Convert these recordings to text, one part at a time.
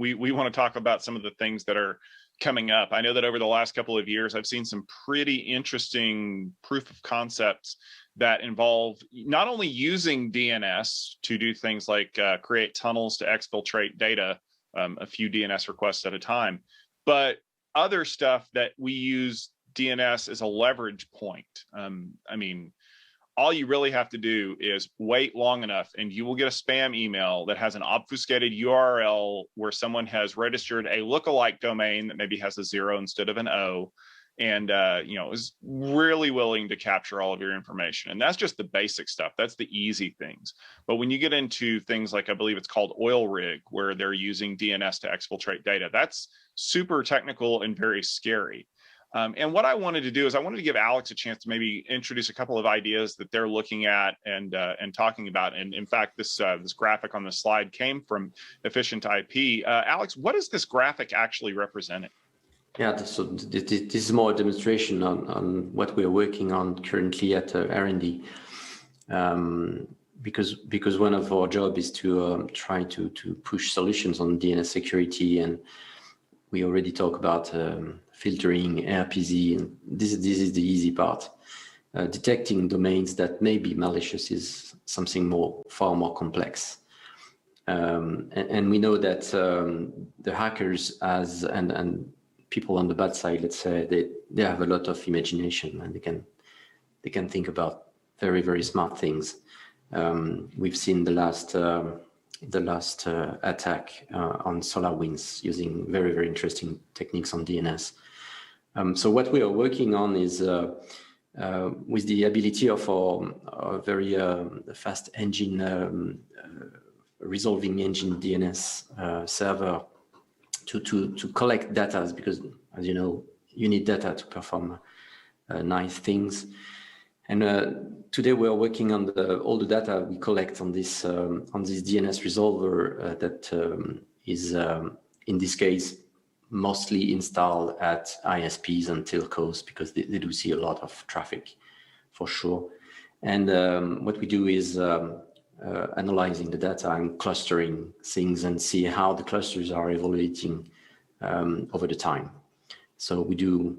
we want to talk about some of the things that are coming up. I know that over the last couple of years, I've seen some pretty interesting proof of concepts that involve not only using DNS to do things like create tunnels to exfiltrate data, a few DNS requests at a time, but other stuff that we use DNS as a leverage point. I mean, all you really have to do is wait long enough and you will get a spam email that has an obfuscated URL where someone has registered a lookalike domain that maybe has a 0 instead of an O, and is really willing to capture all of your information. And that's just the basic stuff. That's the easy things. But when you get into things like, I believe it's called oil rig, where they're using DNS to exfiltrate data, that's super technical and very scary. And what I wanted to do is I wanted to give Alex a chance to maybe introduce a couple of ideas that they're looking at and talking about. And in fact, this graphic on the slide came from EfficientIP. Alex, what is this graphic actually representing? Yeah, so this is more a demonstration on what we are working on currently at R&D, because one of our job is to try to push solutions on DNS security, and we already talk about filtering, RPZ, and this is the easy part. Detecting domains that may be malicious is something far more complex. And we know that the hackers and people on the bad side, let's say, they have a lot of imagination, and they can think about very, very smart things. We've seen the last attack on SolarWinds using very, very interesting techniques on DNS. So what we are working on is with the ability of our very fast engine, resolving engine DNS server to collect data, because, as you know, you need data to perform nice things. And today we are working on all the data we collect on this DNS resolver that is, in this case, mostly installed at ISPs and telcos, because they do see a lot of traffic, for sure. And what we do is analyzing the data and clustering things and see how the clusters are evaluating over the time. So we do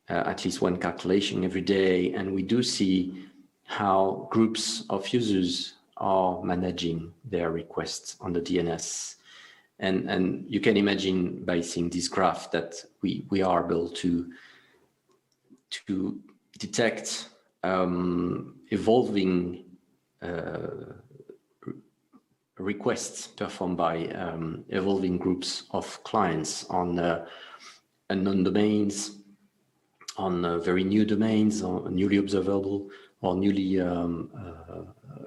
at least one calculation every day, and we do see how groups of users are managing their requests on the DNS. And you can imagine by seeing this graph that we are able to detect evolving requests performed by evolving groups of clients on unknown domains, on very new domains, or newly observable or newly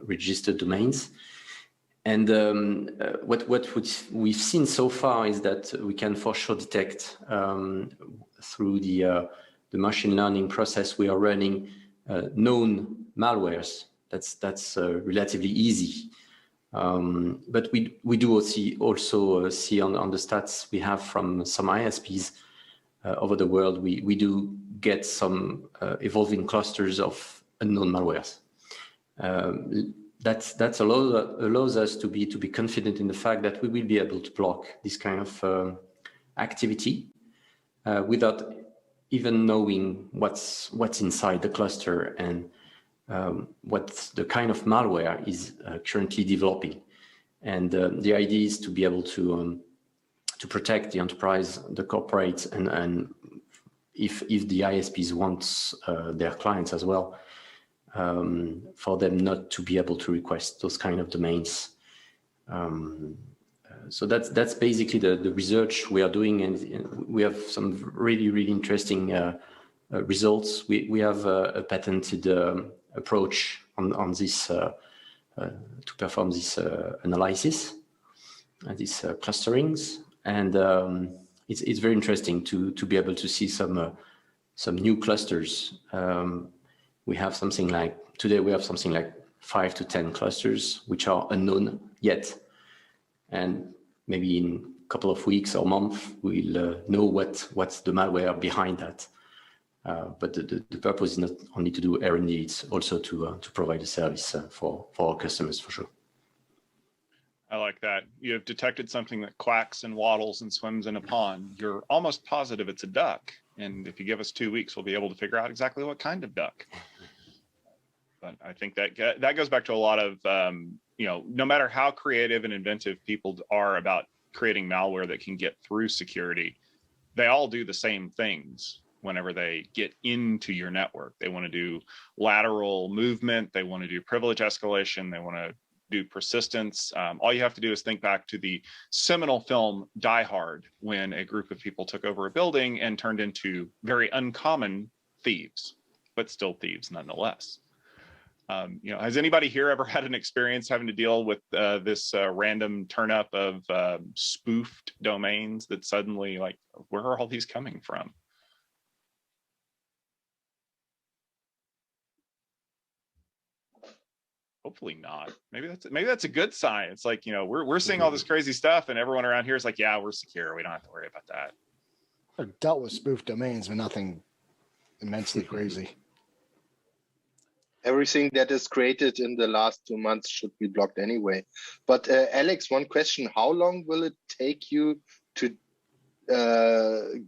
registered domains. And what we've seen so far is that we can for sure detect through the machine learning process we are running known malwares. That's relatively easy. But we do also see on the stats we have from some ISPs over the world, we do get some evolving clusters of unknown malwares. That allows us to be confident in the fact that we will be able to block this kind of activity without even knowing what's inside the cluster and what the kind of malware is currently developing. And the idea is to be able to protect the enterprise, the corporates, and if the ISPs want their clients as well, for them not to be able to request those kind of domains. So that's basically the research we are doing, and we have some really, really interesting results. We have a patented approach on this to perform this analysis, these clusterings, and it's very interesting to be able to see some new clusters. We have something like, today we have something like 5 to 10 clusters which are unknown yet, and maybe in a couple of weeks or months we'll know what's the malware behind that. But the purpose is not only to do R&D, it's also to provide a service for our customers, for sure. I like that. You have detected something that quacks and waddles and swims in a pond. You're almost positive it's a duck. And if you give us 2 weeks, we'll be able to figure out exactly what kind of duck. But I think that goes back to a lot of, no matter how creative and inventive people are about creating malware that can get through security, they all do the same things whenever they get into your network. They want to do lateral movement. They want to do privilege escalation. They want to do persistence. All you have to do is think back to the seminal film Die Hard, when a group of people took over a building and turned into very uncommon thieves, but still thieves nonetheless. Has anybody here ever had an experience having to deal with this random turn up of spoofed domains that suddenly, like, where are all these coming from? Hopefully not. Maybe that's a good sign. It's like, we're seeing all this crazy stuff, and everyone around here is like, yeah, we're secure. We don't have to worry about that. I've dealt with spoofed domains, but nothing immensely crazy. Everything that is created in the last 2 months should be blocked anyway. But Alex, one question: how long will it take you to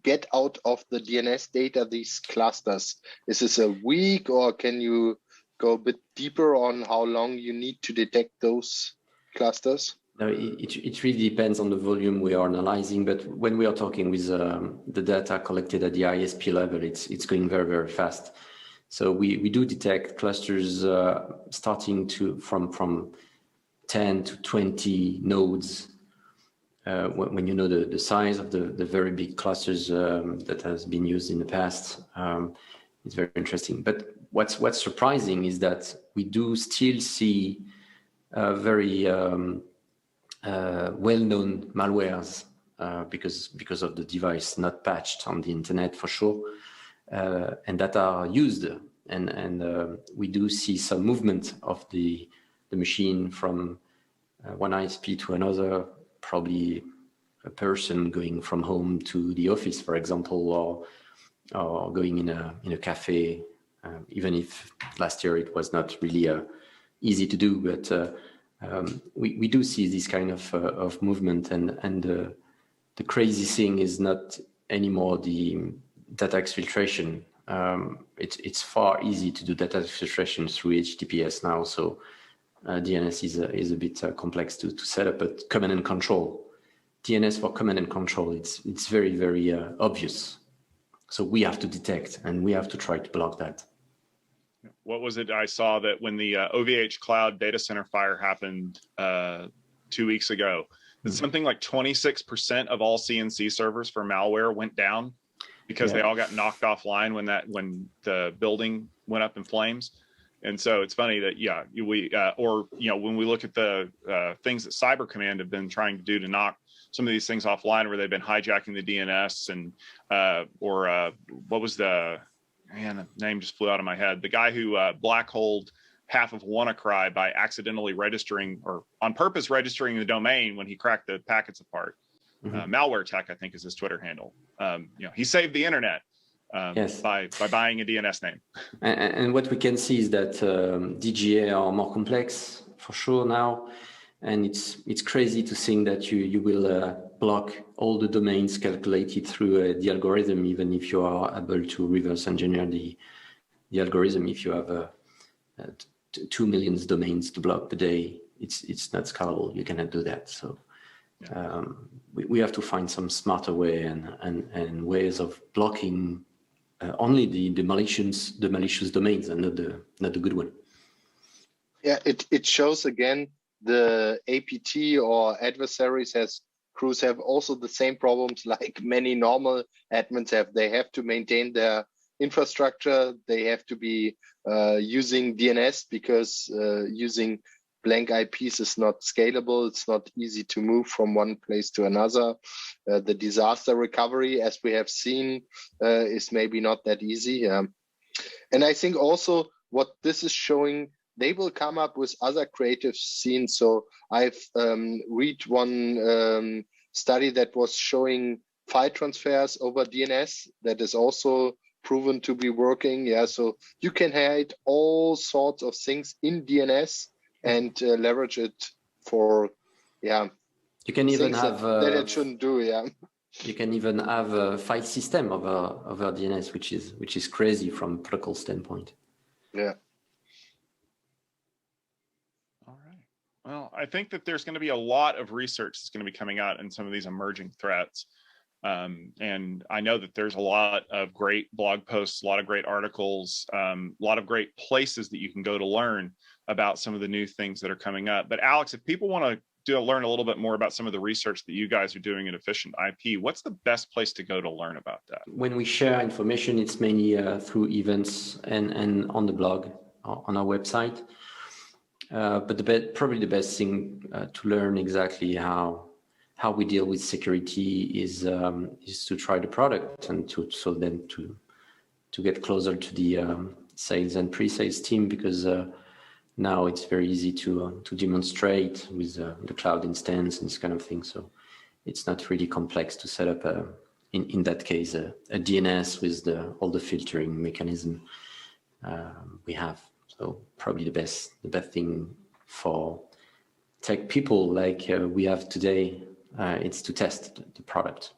get out of the DNS data these clusters? Is this a week, or can you go a bit deeper on how long you need to detect those clusters? No, it really depends on the volume we are analyzing. But when we are talking with the data collected at the ISP level, it's going very, very fast. So we do detect clusters starting from 10 to 20 nodes. When you know the size of the very big clusters that has been used in the past, it's very interesting. But what's surprising is that we do still see very well-known malwares because of the device not patched on the internet for sure, and that are used. And we do see some movement of the machine from one ISP to another, probably a person going from home to the office, for example, or going in a cafe, even if last year it was not really easy to do, but we do see this kind of movement, and the crazy thing is not anymore the data exfiltration. It's far easy to do data exfiltration through HTTPS now, so DNS is a bit complex to set up. But command and control, DNS for command and control, it's very, very obvious. So we have to detect, and we have to try to block that. What was it I saw that when the OVH Cloud data center fire happened 2 weeks ago, that something like 26% of all CNC servers for malware went down because they all got knocked offline when the building went up in flames. And so it's funny that when we look at the things that Cyber Command have been trying to do to knock some of these things offline, where they've been hijacking the DNS and what was the name just flew out of my head. The guy who black holed half of WannaCry by accidentally registering, or on purpose registering, the domain when he cracked the packets apart. Malware Tech, I think, is his Twitter handle. He saved the internet by buying a DNS name. And what we can see is that DGA are more complex for sure now, and it's crazy to think that you will block all the domains calculated through the algorithm, even if you are able to reverse engineer the algorithm. If you have 2 million domains to block per day, it's not scalable. You cannot do that. So we have to find some smarter way and ways of blocking only the malicious domains, and not the good one. Yeah, it shows again the APT or adversaries crews have also the same problems like many normal admins have. They have to maintain their infrastructure. They have to be using DNS because using blank IPs is not scalable. It's not easy to move from one place to another. The disaster recovery, as we have seen, is maybe not that easy. And I think also what this is showing, they will come up with other creative scenes. So I've read one study that was showing file transfers over DNS that is also proven to be working. Yeah, so you can hide all sorts of things in DNS and leverage it for yeah, You can even things have that it shouldn't do. Yeah. you can even have a file system over DNS, which is crazy from protocol standpoint. Yeah. All right. Well, I think that there's going to be a lot of research that's going to be coming out in some of these emerging threats. And I know that there's a lot of great blog posts, a lot of great articles, a lot of great places that you can go to learn about some of the new things that are coming up. But Alex, if people want to learn a little bit more about some of the research that you guys are doing at EfficientIP, what's the best place to go to learn about that? When we share information, it's mainly through events and on the blog, on our website. But probably the best thing to learn exactly how we deal with security is to try the product and to get closer to the sales and pre-sales team, because now it's very easy to demonstrate with the cloud instance and this kind of thing. So it's not really complex to set up in that case a DNS with all the filtering mechanism we have. So probably the best thing for tech people like we have today, it's to test the product.